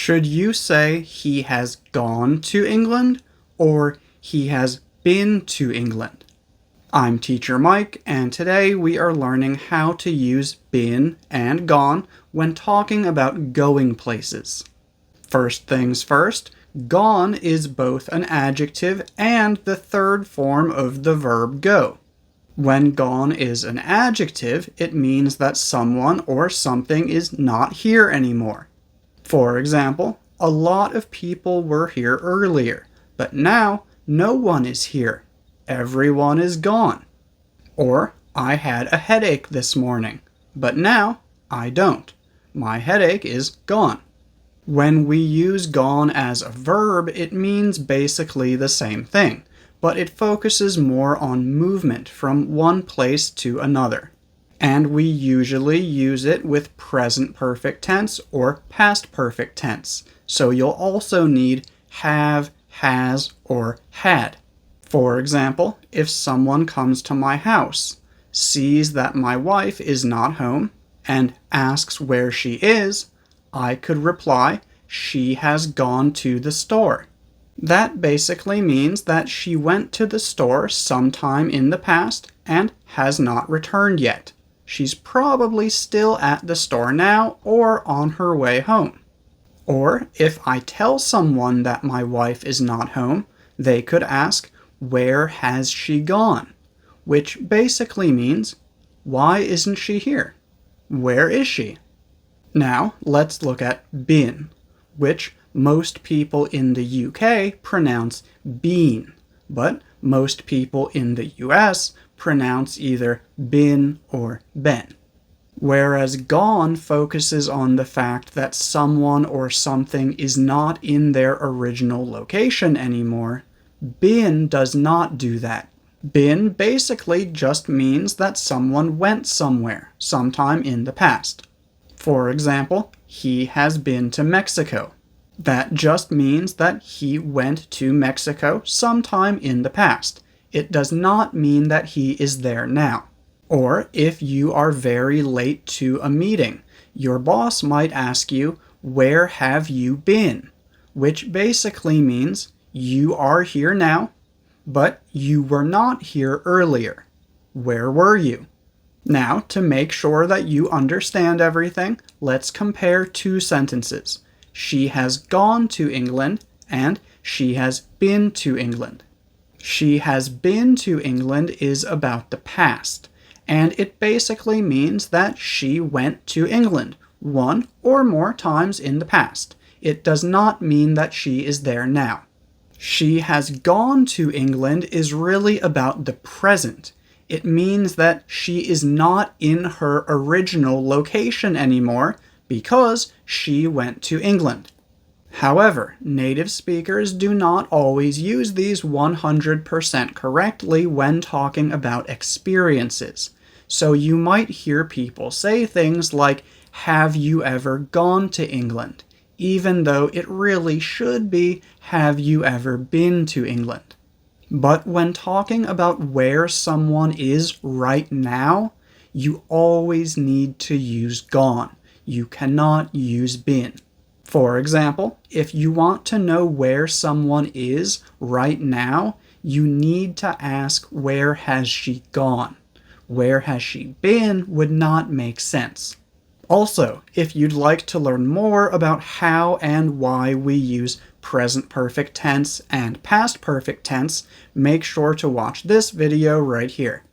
Should you say he has gone to England or he has been to England? I'm Teacher Mike, and today we are learning how to use been and gone when talking about going places. First things first, gone is both an adjective and the third form of the verb go. When gone is an adjective, it means that someone or something is not here anymore. For example, a lot of people were here earlier, but now no one is here. Everyone is gone. Or, I had a headache this morning, but now I don't. My headache is gone. When we use gone as a verb, it means basically the same thing, but it focuses more on movement from one place to another. And we usually use it with present perfect tense or past perfect tense, so you'll also need have, has, or had. For example, if someone comes to my house, sees that my wife is not home, and asks where she is, I could reply, she has gone to the store. That basically means that she went to the store sometime in the past and has not returned yet. She's probably still at the store now or on her way home. Or if I tell someone that my wife is not home, they could ask, where has she gone? Which basically means, why isn't she here? Where is she? Now, let's look at been, which most people in the UK pronounce been, but most people in the US pronounce either been or been. Whereas gone focuses on the fact that someone or something is not in their original location anymore, been does not do that. Been basically just means that someone went somewhere, sometime in the past. For example, he has been to Mexico. That just means that he went to Mexico sometime in the past. It does not mean that he is there now. Or if you are very late to a meeting, your boss might ask you, where have you been? Which basically means you are here now, but you were not here earlier. Where were you? Now, to make sure that you understand everything, let's compare two sentences. She has gone to England and she has been to England. She has been to England is about the past, and it basically means that she went to England one or more times in the past. It does not mean that she is there now. She has gone to England is really about the present. It means that she is not in her original location anymore because she went to England. However, native speakers do not always use these 100% correctly when talking about experiences. So you might hear people say things like, have you ever gone to England? Even though it really should be, have you ever been to England? But when talking about where someone is right now, you always need to use gone. You cannot use been. For example, if you want to know where someone is right now, you need to ask, where has she gone? Where has she been would not make sense. Also, if you'd like to learn more about how and why we use present perfect tense and past perfect tense, make sure to watch this video right here.